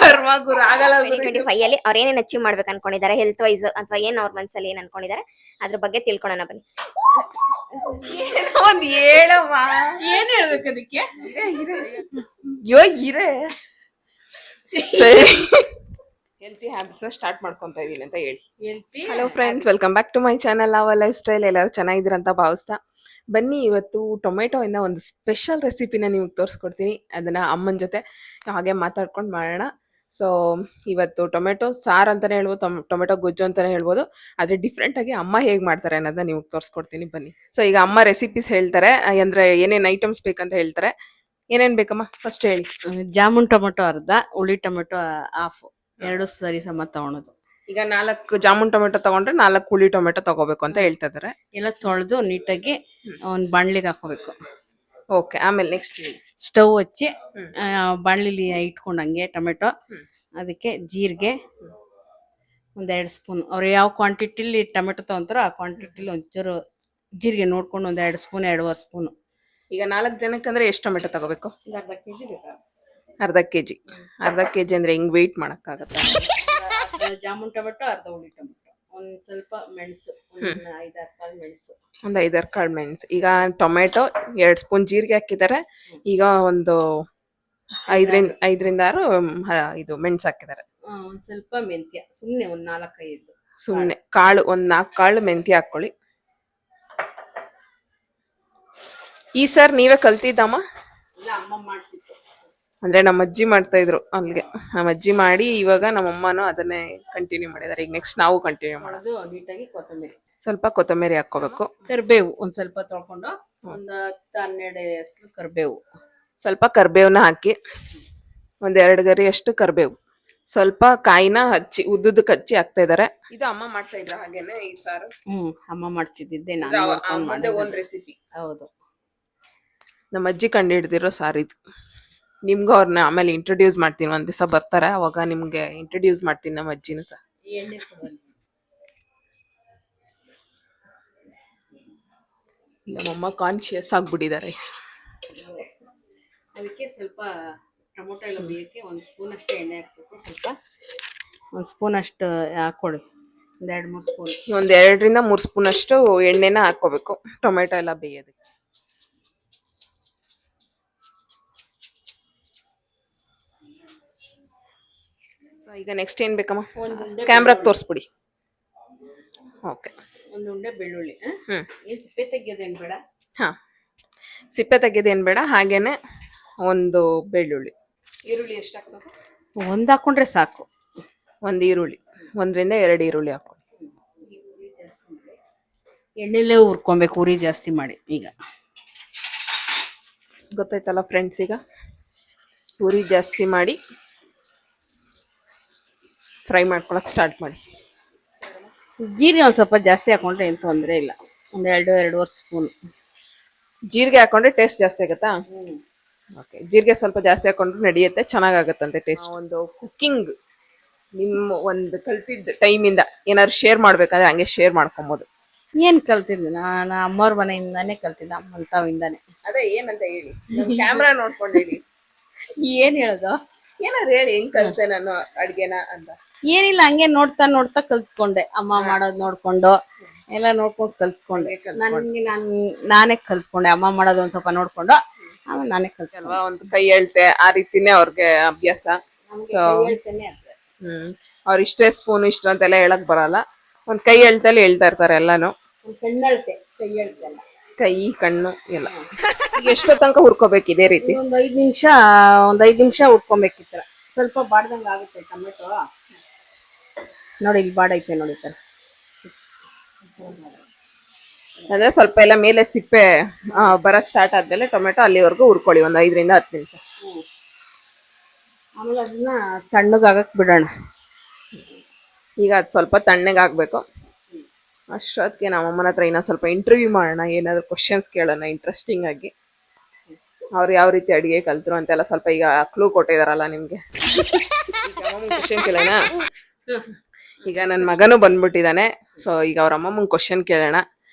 ಕರ್ಮ ಗುರು ಆಗಲ್ಲ. 2025 ಅಲ್ಲಿ ಅವ್ರು ಏನೇನು ಅಚೀವ್ ಮಾಡ್ಬೇಕು ಅನ್ಕೊಂಡಿದ್ದಾರೆ ಹೆಲ್ತ್ ವೈಸ್ ಅಥವಾ ಏನ್ ಅವ್ರ ಮನ್ಸಲ್ಲಿ ಏನ್ ಅನ್ಕೊಂಡಿದ್ದಾರೆ ಅದ್ರ ಬಗ್ಗೆ ತಿಳ್ಕೊಳ್ಳೋಣ ಬನ್ನಿ. ಒಂದ್ ಹೇಳಮ್ಮ. ಏನ್ ಹೇಳ್ಬೇಕು ಅದಕ್ಕೆ? ಇರೆ ಸರಿ, ಹೆಲ್ತಿ ಹ್ಯಾಬಿಟ್ಸ್ ಸ್ಟಾರ್ಟ್ ಮಾಡ್ಕೊಂತ ಇದೀನಿ ಅಂತ ಹೇಳಿ. Hello friends, welcome back to my channel our life style. ಎಲ್ಲರೂ ಚೆನ್ನಾಗಿದ್ದೀರ ಅಂತ ಭಾವಿಸ್ತಾ ಬನ್ನಿ. ಇವತ್ತು ಟೊಮೆಟೊ ಇಂದ ಒಂದು ಸ್ಪೆಷಲ್ ರೆಸಿಪಿನ ನಿಮ್ಗೆ ತೋರಿಸ್ಕೊಡ್ತೀನಿ. ಅದನ್ನ ಅಮ್ಮನ ಜೊತೆ ಹಾಗೆ ಮಾತಾಡ್ಕೊಂಡು ಮಾಡೋಣ. ಸೊ ಇವತ್ತು ಟೊಮೆಟೊ ಸಾರು ಅಂತಾನೆ ಹೇಳ್ಬೋದು, ಟೊಮೆಟೊ ಗೊಜ್ಜು ಅಂತಾನೆ ಹೇಳ್ಬೋದು. ಆದರೆ ಡಿಫ್ರೆಂಟ್ ಆಗಿ ಅಮ್ಮ ಹೇಗೆ ಮಾಡ್ತಾರೆ ಅನ್ನೋದನ್ನ ನಿಮ್ಗೆ ತೋರಿಸ್ಕೊಡ್ತೀನಿ ಬನ್ನಿ. ಸೊ ಈಗ ಅಮ್ಮ ರೆಸಿಪೀಸ್ ಹೇಳ್ತಾರೆ, ಅಂದ್ರೆ ಏನೇನು ಐಟಮ್ಸ್ ಬೇಕಂತ ಹೇಳ್ತಾರೆ. ಏನೇನು ಬೇಕಮ್ಮ ಫಸ್ಟ್ ಹೇಳಿ. ಜಾಮೂನ್ ಟೊಮೆಟೊ ಅರ್ಧ, ಹುಳಿ ಟೊಮೆಟೊ ಹಾಫ್, 2 ಸರಿ ಸಮ ತಗೊಳೋದು. ಈಗ 4 ಜಾಮೂನ್ ಟೊಮೆಟೊ ತಗೊಂಡ್ರೆ 4 ಹುಳಿ ಟೊಮೆಟೊ ತಗೋಬೇಕು ಅಂತ ಹೇಳ್ತಾ ಇದಾರೆ. ಎಲ್ಲ ತೊಳೆದು ನೀಟಾಗಿ ಒಂದು ಬಾಣಲಿಗೆ ಹಾಕೋಬೇಕು. ಓಕೆ, ಆಮೇಲೆ ನೆಕ್ಸ್ಟ್ ಸ್ಟವ್ ಹಚ್ಚಿ ಬಾಣಲಿಲಿ ಇಟ್ಕೊಂಡಂಗೆ ಟೊಮೆಟೊ, ಅದಕ್ಕೆ ಜೀರಿಗೆ 1-2 ಸ್ಪೂನ್, ಅವ್ರು ಯಾವ ಕ್ವಾಂಟಿಟಿಲಿ ಟೊಮೆಟೊ ತಗೊಂತಾರೋ ಆ ಕ್ವಾಂಟಿಟಿಲಿ ಒಂಚೂರು ಜೀರಿಗೆ ನೋಡ್ಕೊಂಡು 1-2 ಸ್ಪೂನ್, 2.5 ಸ್ಪೂನು. ಈಗ 4 ಜನಕ್ಕಂದ್ರೆ ಎಷ್ಟು ಟೊಮೆಟೊ ತಗೋಬೇಕು? ಅರ್ಧ ಕೆಜಿ ಬೇಕಾ? ಅರ್ಧ ಕೆಜಿ ಅಂದ್ರೆ ಹಿಂಗ್ ವೆಯ್ಟ್ ಮಾಡಕ್ಕಾಗತ್ತೆ? ಜಾಮೂನ್ ಟೊಮೆಟೊ, ಅರ್ಧ ಹುಳಿ ಟೊಮೆಟೊ, ಒಂದ್ ಸ್ವಲ್ಪ ಮೆಣಸು, 5-6 ಕಾಳು ಮೆಣಸು, ಒಂದು 5-6 ಕಾಳು ಮೆಣಸು. ಈಗ ಟೊಮೆಟೊ 2 ಸ್ಪೂನ್ ಜೀರಿಗೆ ಹಾಕಿದ್ದಾರೆ. ಈಗ ಒಂದು 5-6 ಇದು ಮೆಣಸು ಹಾಕಿದ್ದಾರೆ. ಒಂದ್ ಸ್ವಲ್ಪ ಮೆಂತ್ಯ, ಸುಮ್ನೆ ಒಂದ್ 4-5 ಸುಮ್ನೆ ಕಾಳು, ಒಂದ್ 4 ಕಾಳು ಮೆಂತ್ಯ ಹಾಕೊಳ್ಳಿ. ಈ ಸರ್ ನೀವೇ ಕಲ್ತಿದ್ದಮ್ಮ? ಇಲ್ಲ, ಅಮ್ಮ ಮಾಡ್ತಿತ್ತು. ಅಂದ್ರೆ ನಮ್ಮ ಅಜ್ಜಿ ಮಾಡ್ತಾ ಇದ್ರು, ಅಲ್ಲಿಗೆ ನಮ್ಮ ಅಜ್ಜಿ ಮಾಡಿ ಇವಾಗ ನಮ್ಮಮ್ಮನೂ ಅದನ್ನೇ ಕಂಟಿನ್ಯೂ ಮಾಡಿದಾರೆ. ಈಗ ನೆಕ್ಸ್ಟ್ ನಾವು ಕಂಟಿನ್ಯೂ ಮಾಡೋದು. ನೀಟಾಗಿ ಕೊತ್ತಂಬರಿ, ಸ್ವಲ್ಪ ಕೊತ್ತಂಬರಿ ಹಾಕೋಬೇಕು. ಕರಿಬೇವು ಒಂದ್ ಸ್ವಲ್ಪ ತೊಳ್ಕೊಂಡು ಒಂದ್ 10-12 ಎಸ್ಲು ಕರಿಬೇವು, ಸ್ವಲ್ಪ ಕರಿಬೇವನ್ನ ಹಾಕಿ, 1-2 ಗರಿ ಅಷ್ಟು ಕರಿಬೇವು, ಸ್ವಲ್ಪ ಕಾಯಿನ ಹಚ್ಚಿ ಉದ್ದುದಕ್ಕೆ ಹಚ್ಚಿ ಹಾಕ್ತಾ ಇದಾರೆ. ಇದು ಅಮ್ಮ ಮಾಡ್ತಾ ಇದ್ರ ಹಾಗೇನೆ ಈ ಸಾರು? ಅಮ್ಮ ಮಾಡ್ತಿದ್ದೆ ನಾನು. ಒಂದ್ ರೆಸಿಪಿ. ಹೌದು, ನಮ್ಮ ಅಜ್ಜಿ ಕಂಡು ಹಿಡ್ದಿರೋ ಸಾರು ಇದು. ನಿಮ್ಗೂ ಅವ್ರನ್ನ ಆಮೇಲೆ ಇಂಟ್ರೊಡ್ಯೂಸ್ ಮಾಡ್ತೀನಿ, ಒಂದ್ ದಿವಸ ಬರ್ತಾರೆ ಅವಾಗ ನಿಮ್ಗೆ ಇಂಟ್ರೊಡ್ಯೂಸ್ ಮಾಡ್ತೀನಿ ನಮ್ಮ ಅಜ್ಜಿನೂ ಸಹ. ನಮ್ಮಮ್ಮ ಕಾನ್ಶಿಯಸ್ ಆಗ್ಬಿಟ್ಟಿದ್ದಾರೆ. ಅದಕ್ಕೆ ಸ್ವಲ್ಪ ಟೊಮೊಟೊ ಎಲ್ಲ ಬೇಯಕ್ಕೆ 1 ಸ್ಪೂನ್ ಅಷ್ಟು ಎಣ್ಣೆ ಹಾಕ್ಬೇಕು. ಸ್ವಲ್ಪ 1 ಸ್ಪೂನ್ ಅಷ್ಟು ಹಾಕೊಳ್ಳಿ, 1-2-3 ಸ್ಪೂನ್, 1-2-3 ಸ್ಪೂನ್ ಅಷ್ಟು ಎಣ್ಣೆನ ಹಾಕೋಬೇಕು ಟೊಮೆಟೊ ಎಲ್ಲ ಬೇಯೋದಕ್ಕೆ. ಈಗ ನೆಕ್ಸ್ಟ್ ಏನ್ ಬೇಕಮ್ಮ? ಕ್ಯಾಮ್ರಾಗ್ ತೋರಿಸ್ಬಿಡಿ. ಓಕೆ, 1 ಉಂಡೆ ಬೆಳ್ಳುಳ್ಳಿ. ಏನ್ ಸಿಪ್ಪೆ ತೆಗಿಯೋದೇನು ಬೇಡ? ಹಾ, ಸಿಪ್ಪೆ ತೆಗೆಯೋದೇನು ಬೇಡ. ಹಾಗೇನೆ 1 ಬೆಳ್ಳುಳ್ಳಿ. ಈರುಳ್ಳಿ ಎಷ್ಟು ಹಾಕ್ಬೇಕು? 1 ಹಾಕೊಂಡ್ರೆ ಸಾಕು. 1 ಈರುಳ್ಳಿ, 1-2 ಈರುಳ್ಳಿ ಹಾಕೊ. ಎಣ್ಣೆಲೇ ಹುರ್ಕೊಬೇಕು, ಉರಿ ಜಾಸ್ತಿ ಮಾಡಿ. ಈಗ ಗೊತ್ತಾಯ್ತಲ್ಲ ಫ್ರೆಂಡ್ಸ್, ಈಗ ಉರಿ ಜಾಸ್ತಿ ಮಾಡಿ ಫ್ರೈ ಮಾಡ್ಕೊಳಕ್ ಸ್ಟಾರ್ಟ್ ಮಾಡಿ. ಜೀರಿಗೆ ಒಂದು ಸ್ವಲ್ಪ ಜಾಸ್ತಿ ಹಾಕೊಂಡ್ರೆ ಏನು ತೊಂದರೆ ಇಲ್ಲ. 1-2-2.5 ಸ್ಪೂನ್ ಜೀರಿಗೆ ಹಾಕೊಂಡ್ರೆ ಟೇಸ್ಟ್ ಜಾಸ್ತಿ ಆಗುತ್ತಾ? ಓಕೆ, ಜೀರಿಗೆ ಸ್ವಲ್ಪ ಜಾಸ್ತಿ ಹಾಕೊಂಡ್ರೆ ನಡೆಯುತ್ತೆ, ಚೆನ್ನಾಗಾಗತ್ತಂತೆ ಟೇಸ್ಟ್. ಒಂದು ಕುಕ್ಕಿಂಗ್ ನಿಮ್ಮ ಒಂದು ಕಲ್ತಿದ್ದ ಟೈಮಿಂದ ಏನಾದ್ರು ಶೇರ್ ಮಾಡ್ಬೇಕಾದ್ರೆ ಹಂಗೆ ಶೇರ್ ಮಾಡ್ಕೊಬೋದು. ಏನ್ ಕಲ್ತಿದ್ದೆ? ನಾನು ಅಮ್ಮವ್ರ ಮನೆಯಿಂದಾನೇ ಕಲ್ತಿದ್ದೆ, ಅಮ್ಮನ ತಾವಿಂದಾನೆ. ಅದೇ ಏನಂತ ಹೇಳಿ, ಕ್ಯಾಮ್ರಾ ನೋಡ್ಕೊಂಡು ಹೇಳಿ. ಏನ್ ಹೇಳೋದು? ಏನಾದ್ರು ಹೇಳಿ, ಹೆಂಗ್ ಕಲ್ತೆ ನಾನು ಅಡ್ಗೆನ ಅಂತ. ಏನಿಲ್ಲ, ಹಂಗೆ ನೋಡ್ತಾ ನೋಡ್ತಾ ಕಲ್ತ್ಕೊಂಡೆ. ಅಮ್ಮ ಮಾಡೋದ್ ನೋಡ್ಕೊಂಡು ಎಲ್ಲ ನೋಡ್ಕೊಂಡು ಕಲ್ತ್ಕೊಂಡೆ. ನಾನೇ ಕಲ್ತ್ಕೊಂಡೆ. ಅಮ್ಮ ಮಾಡೋದು ಒಂದ್ ಸ್ವಲ್ಪ ನೋಡ್ಕೊಂಡು ಆಮೇಲೆ ನಾನೇ ಕಲ್ತೆ ಅಲ್ವಾ. ಒಂದು ಕೈ ಹೇಳ್ತೆ, ಆ ರೀತಿನೇ ಅವ್ರಿಗೆ ಅಭ್ಯಾಸ. ಸೊ ಅವ್ರ ಇಷ್ಟೇ ಸ್ಪೂನ್ ಇಷ್ಟ ಅಂತೆಲ್ಲ ಹೇಳಕ್ ಬರಲ್ಲ. ಒಂದ್ ಕೈ ಹೇಳ್ತಲ್ಲಿ ಹೇಳ್ತಾ ಇರ್ತಾರೆ ಎಲ್ಲಾನು. ಕೈ ಕಣ್ಣು ಎಲ್ಲ. ಈಗ ಎಷ್ಟೋ ತನಕ ಹುರ್ಕೋಬೇಕು ಇದೇ ರೀತಿ? ಒಂದ್ 5 ನಿಮಿಷ ಹುರ್ಕೊಬೇಕಿತ್ತ. ಸ್ವಲ್ಪ ಬಾಡ್ದಂಗ ಆಗುತ್ತೆ ಟೊಮೆಟೊ. ನೋಡಿ, ಇಲ್ಲಿ ಬಾಡೈತೆ ನೋಡಿ ಸರ್. ಅಂದ್ರೆ ಸ್ವಲ್ಪ ಎಲ್ಲ ಮೇಲೆ ಸಿಪ್ಪೆ ಬರಕ್ ಸ್ಟಾರ್ಟ್ ಆದ್ಮೇಲೆ ಟೊಮೆಟೊ ಅಲ್ಲಿವರೆಗೂ ಹುರ್ಕೊಳ್ಳಿ, ಒಂದು 5-10 ನಿಮಿಷ. ಆಮೇಲೆ ಅದನ್ನ ತಣ್ಣಗಾಗಕ್ ಬಿಡೋಣ. ಈಗ ಅದು ಸ್ವಲ್ಪ ತಣ್ಣಗಾಗ್ಬೇಕು. ಅಷ್ಟೊತ್ತಿಗೆ ನಮ್ಮಮ್ಮನ ಹತ್ರ ಇನ್ನೊಂದು ಸ್ವಲ್ಪ ಇಂಟರ್ವ್ಯೂ ಮಾಡೋಣ, ಏನಾದ್ರು ಕ್ವಶನ್ಸ್ ಕೇಳೋಣ ಇಂಟ್ರೆಸ್ಟಿಂಗ್ ಆಗಿ. ಅವ್ರು ಯಾವ ರೀತಿ ಅಡಿಗೆ ಕಲ್ತ್ರು ಅಂತೆಲ್ಲ ಸ್ವಲ್ಪ ಈಗ ಕ್ಲೂ ಕೊಟ್ಟಿದಾರಲ್ಲ ನಿಮ್ಗೆ. ಕ್ವಶನ್ ಕೇಳೋಣ. ಈಗ ನನ್ನ ಮಗನೂ ಬಂದ್ಬಿಟ್ಟಿದ್ದಾನೆ. ಸೊ ಈಗ ಅವ್ರ ಅಮ್ಮಮ್ಮಂಗೆ ಕ್ವಶನ್ ಕೇಳೋಣ.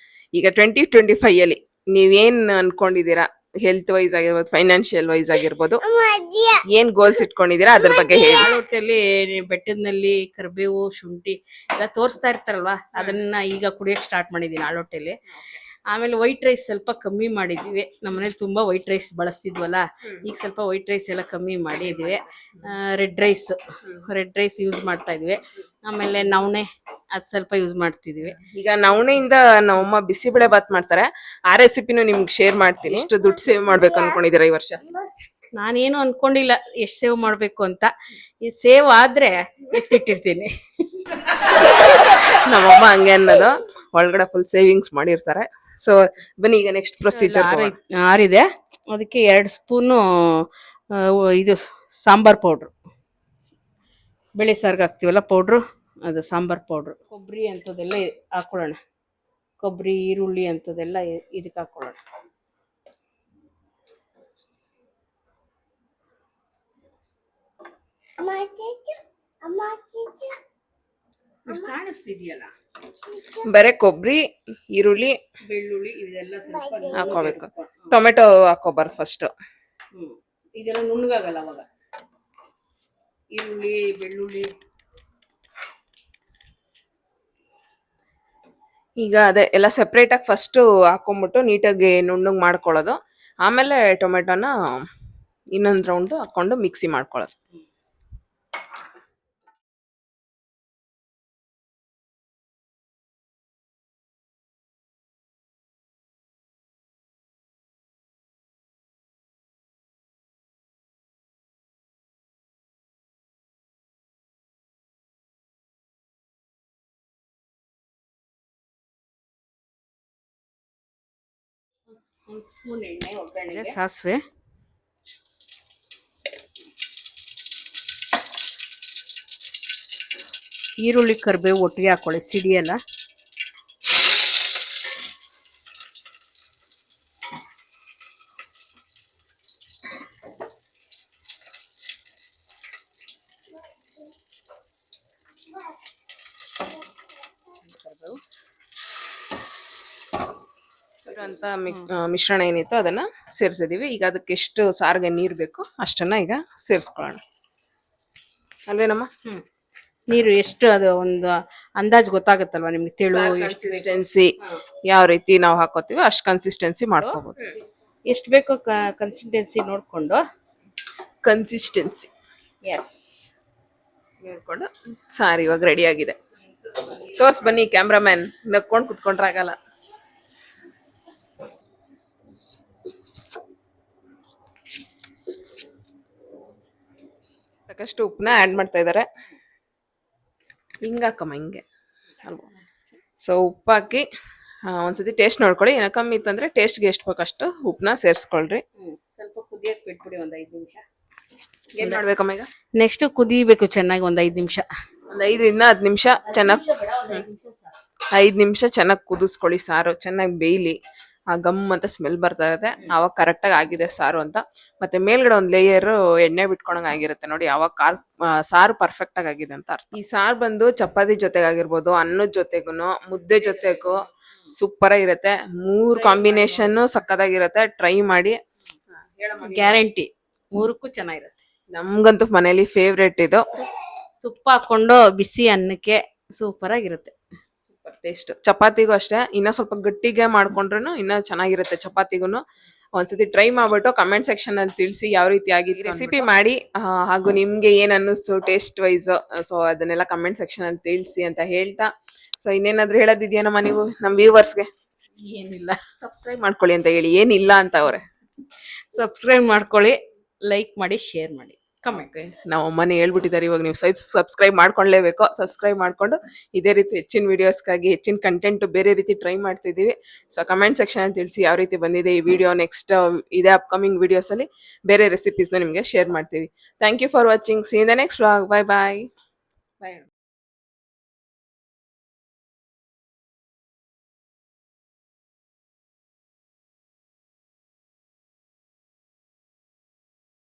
ಈಗ 2025 ಅಲ್ಲಿ ನೀವೇನ್ ಅನ್ಕೊಂಡಿದ್ದೀರಾ ಹೆಲ್ತ್ ವೈಸ್ ಆಗಿರ್ಬೋದು, ಫೈನಾನ್ಷಿಯಲ್ ವೈಸ್ ಆಗಿರ್ಬೋದು, ಏನ್ ಗೋಲ್ಸ್ ಇಟ್ಕೊಂಡಿದೀರಾ ಅದ್ರ ಬಗ್ಗೆ ಹೇಳಿ. ಹೊಟ್ಟೆಲಿ ಬೆಟ್ಟದಲ್ಲಿ ಕರಿಬೇವು ಶುಂಠಿ ಎಲ್ಲ ತೋರಿಸ್ತಾ ಇರ್ತಾರಲ್ವಾ, ಅದನ್ನ ಈಗ ಕುಡಿಯಕ್ ಸ್ಟಾರ್ಟ್ ಮಾಡಿದೀನಿ ಆಳೊಟ್ಟೆಲಿ. ಆಮೇಲೆ ವೈಟ್ ರೈಸ್ ಸ್ವಲ್ಪ ಕಮ್ಮಿ ಮಾಡಿದೀವಿ. ನಮ್ಮನೇಲಿ ತುಂಬಾ ವೈಟ್ ರೈಸ್ ಬಳಸ್ತಿದ್ವಲ್ಲ, ಈಗ ಸ್ವಲ್ಪ ವೈಟ್ ರೈಸ್ ಎಲ್ಲ ಕಮ್ಮಿ ಮಾಡಿದ್ವಿ. ರೆಡ್ ರೈಸ್ ಯೂಸ್ ಮಾಡ್ತಾ ಇದ್ವಿ. ಆಮೇಲೆ ನವಣೆ ಅದ್ ಸ್ವಲ್ಪ ಯೂಸ್ ಮಾಡ್ತಿದೀವಿ. ಈಗ ನವಣೆಯಿಂದ ನಮ್ಮಮ್ಮ ಬಿಸಿಬೇಳೆ ಬಾತ್ ಮಾಡ್ತಾರೆ, ಆ ರೆಸಿಪಿನೂ ನಿಮ್ಗೆ ಶೇರ್ ಮಾಡ್ತೀನಿ. ಎಷ್ಟು ದುಡ್ಡು ಸೇವ್ ಮಾಡ್ಬೇಕು ಅನ್ಕೊಂಡಿದೀರಾ ಈ ವರ್ಷ? ನಾನೇನು ಅನ್ಕೊಂಡಿಲ್ಲ ಎಷ್ಟು ಸೇವ್ ಮಾಡ್ಬೇಕು ಅಂತ. ಈ ಸೇವ್ ಆದ್ರೆ ಎತ್ತಿಟ್ಟಿರ್ತೀನಿ. ನಮ್ಮಮ್ಮ ಹಂಗೆ ಅನ್ನೋದು, ಒಳಗಡೆ ಫುಲ್ ಸೇವಿಂಗ್ಸ್ ಮಾಡಿರ್ತಾರೆ. ಸೊ ಬನ್ನಿ ಈಗ ನೆಕ್ಸ್ಟ್ ಪ್ರೊಸೀಜರ್. ಆರಿದೆ, ಅದಕ್ಕೆ 2 ಸ್ಪೂನು ಇದು ಸಾಂಬಾರ್ ಪೌಡ್ರು, ಬೆಳೆ ಸಾರ್ಗೆ ಹಾಕ್ತೀವಲ್ಲ ಪೌಡ್ರು, ಅದು ಸಾಂಬಾರ್ ಪೌಡ್ರು. ಕೊಬ್ಬರಿ ಅಂಥದ್ದೆಲ್ಲ ಹಾಕೊಳ್ಳೋಣ, ಕೊಬ್ಬರಿ ಈರುಳ್ಳಿ ಅಂಥದ್ದೆಲ್ಲ ಇದಕ್ಕೆ ಹಾಕೊಳ್ಳೋಣ. ಕಾಣಿಸ್ತಿದೆಯಲ್ಲ, ಬರೀ ಕೊಬ್ಬರಿ, ಈರುಳ್ಳಿ, ಬೆಳ್ಳುಳ್ಳಿ ಇದೆಲ್ಲ ಸ್ವಲ್ಪ ಹಾಕೋಬೇಕು. ಟೊಮೆಟೊ ಹಾಕೋಬಾರ್ದು ಫಸ್ಟ್. ಇದೆಲ್ಲ ನುಣ್ಣಗಾಗಲ್ಲ ಅವಾಗ. ಈರುಳ್ಳಿ ಬೆಳ್ಳುಳ್ಳಿ ಈಗ ಅದೇ ಎಲ್ಲ ಸೆಪ್ರೇಟ್ ಆಗಿ ಫಸ್ಟ್ ಹಾಕೊಂಡ್ಬಿಟ್ಟು ನೀಟಾಗಿ ನುಣ್ಣಗೆ ಮಾಡ್ಕೊಳ್ಳೋದು. ಆಮೇಲೆ ಟೊಮೆಟೊನ ಇನ್ನೊಂದು ರೌಂಡ್ ಹಾಕೊಂಡು ಮಿಕ್ಸಿ ಮಾಡ್ಕೊಳ್ಳೋದು. ಒಂದು ಸ್ಪೂನ್ ಎಣ್ಣೆ, ಒಗ್ಗರಣೆಗೆ ಸಾಸಿವೆ, ಈರುಳ್ಳಿ ಕರಿಬೇವು ಒಟ್ಟಿಗೆ ಹಾಕೊಳ್ಳಿ, ಸಿಡಿಯಲ್ಲ. ಅಂತ ಮಿಶ್ರಣ ಏನಿತ್ತು ಅದನ್ನ ಸೇರಿಸಿದೀವಿ. ಈಗ ಅದಕ್ಕೆ ಎಷ್ಟು ಸಾರಿಗೆ ನೀರು ಬೇಕು ಅಷ್ಟನ್ನ ಈಗ ಸೇರಿಸ್ಕೊಳ್ಳೋಣ ಅಲ್ವೇನಮ್ಮ? ನೀರು ಎಷ್ಟು, ಅದು ಒಂದು ಅಂದಾಜು ಗೊತ್ತಾಗುತ್ತಲ್ವಾ ನಿಮ್ಗೆ, ತೆಳು ಕನ್ಸಿಸ್ಟೆನ್ಸಿ ಯಾವ ರೀತಿ ನಾವು ಹಾಕೋತೀವಿ ಅಷ್ಟು ಕನ್ಸಿಸ್ಟೆನ್ಸಿ ಮಾಡ್ಕೋಬಹುದು. ಎಷ್ಟು ಬೇಕೋ ಕನ್ಸಿಸ್ಟೆನ್ಸಿ ನೋಡ್ಕೊಂಡು ನೋಡ್ಕೊಂಡು ಸಾರಿ ಇವಾಗ ರೆಡಿ ಆಗಿದೆ. ತೋರ್ಸ್ ಬನ್ನಿ ಕ್ಯಾಮ್ರಾಮ್ಯಾನ್, ನಕ್ಕೊಂಡು ಕುತ್ಕೊಂಡ್ರಾಗಲ್ಲ. ಸಾಕಷ್ಟು ಉಪ್ಪನ್ನ ಆ್ಯಡ್ ಮಾಡ್ತಾ ಇದ್ದಾರೆ. ಹಿಂಗಾಕಮ್ಮ ಹಿಂಗೆ ಅಲ್ವಾ? ಸೊ ಉಪ್ಪು ಹಾಕಿ ಒಂದ್ಸತಿ ಟೇಸ್ಟ್ ನೋಡ್ಕೊಳ್ಳಿ. ಏನೋ ಕಮ್ಮಿ ಇತ್ತಂದ್ರೆ ಟೇಸ್ಟ್ಗೆ ಎಷ್ಟು ಬೇಕಷ್ಟು ಉಪ್ಪನ್ನ ಸೇರಿಸ್ಕೊಳ್ರಿ. ಸ್ವಲ್ಪ ಕುದಿಯಕ್ಕೆ ಬಿಟ್ಬಿಡಿ ಒಂದು 5 ನಿಮಿಷ. ಏನ್ ಮಾಡ್ಬೇಕಮ್ಮ ಈಗ? ನೆಕ್ಸ್ಟ್ ಕುದಿಬೇಕು ಚೆನ್ನಾಗಿ ಒಂದು 5 ನಿಮಿಷ. ಒಂದು 5ರಿಂದ 10 ನಿಮಿಷ ಚೆನ್ನಾಗಿ 5 ನಿಮಿಷ ಚೆನ್ನಾಗಿ ಕುದಿಸ್ಕೊಳ್ಳಿ. ಸಾರು ಚೆನ್ನಾಗಿ ಬೇಯಲಿ, ಆ ಗಮ್ ಅಂತ ಸ್ಮೆಲ್ ಬರ್ತಾ ಇರುತ್ತೆ, ಆವಾಗ ಕರೆಕ್ಟಾಗಿ ಆಗಿದೆ ಸಾರು ಅಂತ. ಮತ್ತೆ ಮೇಲ್ಗಡೆ ಒಂದು ಲೇಯರ್ ಎಣ್ಣೆ ಬಿಟ್ಕೊಂಡಂಗೆ ಆಗಿರುತ್ತೆ ನೋಡಿ, ಆವಾಗ ಸಾರು ಪರ್ಫೆಕ್ಟ್ ಆಗಿದೆ ಅಂತ ಅರ್ಥ. ಈ ಸಾರು ಬಂದು ಚಪಾತಿ ಜೊತೆಗಾಗಿರ್ಬೋದು, ಅನ್ನದ ಜೊತೆಗೂ, ಮುದ್ದೆ ಜೊತೆಗೂ ಸೂಪರ್ ಆಗಿರುತ್ತೆ. 3 ಕಾಂಬಿನೇಷನ್ ಸಕ್ಕತ್ತಾಗಿರುತ್ತೆ. ಟ್ರೈ ಮಾಡಿ, ಗ್ಯಾರಂಟಿ 3ಕ್ಕೂ ಚೆನ್ನಾಗಿರುತ್ತೆ. ನಮ್ಗಂತೂ ಮನೇಲಿ ಫೇವ್ರೇಟ್ ಇದು. ತುಪ್ಪ ಹಾಕೊಂಡು ಬಿಸಿ ಅನ್ನಕ್ಕೆ ಸೂಪರ್ ಆಗಿರುತ್ತೆ. Super taste. ಚಪಾತಿಗೂ ಅಷ್ಟೇ, ಇನ್ನ ಸ್ವಲ್ಪ ಗಟ್ಟಿಗೆ ಮಾಡ್ಕೊಂಡ್ರು ಇನ್ನ ಚೆನ್ನಾಗಿರುತ್ತೆ ಚಪಾತಿಗೂ. ಒಂದ್ಸತಿ ಟ್ರೈ ಮಾಡ್ಬಿಟ್ಟು ಕಮೆಂಟ್ ಸೆಕ್ಷನ್ ಅಲ್ಲಿ ತಿಳಿಸಿ ಯಾವ ರೀತಿ ಆಗಿತ್ತು ರೆಸಿಪಿ ಮಾಡಿ, ಹಾಗೂ ನಿಮ್ಗೆ ಏನ್ ಅನ್ನಿಸ್ತು ಟೇಸ್ಟ್ ವೈಸ್, ಸೊ ಅದನ್ನೆಲ್ಲ ಕಮೆಂಟ್ ಸೆಕ್ಷನ್ ಅಲ್ಲಿ ತಿಳಿಸಿ ಅಂತ ಹೇಳ್ತಾ, ಸೊ ಇನ್ನೇನಾದ್ರೂ ಹೇಳೋದಿದ್ಯೇನಮ್ಮ ನೀವು ನಮ್ ವ್ಯೂವರ್ಸ್ಗೆ? ಏನಿಲ್ಲ, ಸಬ್ಸ್ಕ್ರೈಬ್ ಮಾಡ್ಕೊಳ್ಳಿ ಅಂತ ಹೇಳಿ. ಏನಿಲ್ಲ ಅಂತ ಅವ್ರೆ. ಸಬ್ಸ್ಕ್ರೈಬ್ ಮಾಡ್ಕೊಳ್ಳಿ, ಲೈಕ್ ಮಾಡಿ, ಶೇರ್ ಮಾಡಿ, ಕಮೆಂಟ್. ನಾವು ಅಮ್ಮನೇ ಹೇಳ್ಬಿಟ್ಟಿದ್ದಾರೆ, ಇವಾಗ ನೀವು ಸಬ್ಸ್ಕ್ರೈಬ್ ಮಾಡ್ಕೊಳ್ಳೇಬೇಕು. ಸಬ್ಸ್ಕ್ರೈಬ್ ಮಾಡ್ಕೊಂಡು ಇದೇ ರೀತಿ ಹೆಚ್ಚಿನ ವಿಡಿಯೋಸ್ಗಾಗಿ, ಹೆಚ್ಚಿನ ಕಂಟೆಂಟ್ ಬೇರೆ ರೀತಿ ಟ್ರೈ ಮಾಡ್ತಿದ್ದೀವಿ. ಸೊ ಕಮೆಂಟ್ ಸೆಕ್ಷನ್ ಅಲ್ಲಿ ತಿಳಿಸಿ ಯಾವ ರೀತಿ ಬಂದಿದೆ ಈ ವಿಡಿಯೋ. ನೆಕ್ಸ್ಟ್ ಇದೇ ಅಪ್ಕಮಿಂಗ್ ವಿಡಿಯೋಸ್ ಅಲ್ಲಿ ಬೇರೆ ರೆಸಿಪೀಸ್ನ ನಿಮಗೆ ಶೇರ್ ಮಾಡ್ತೀವಿ. Thank you for watching. See in the next vlog. Bye bye.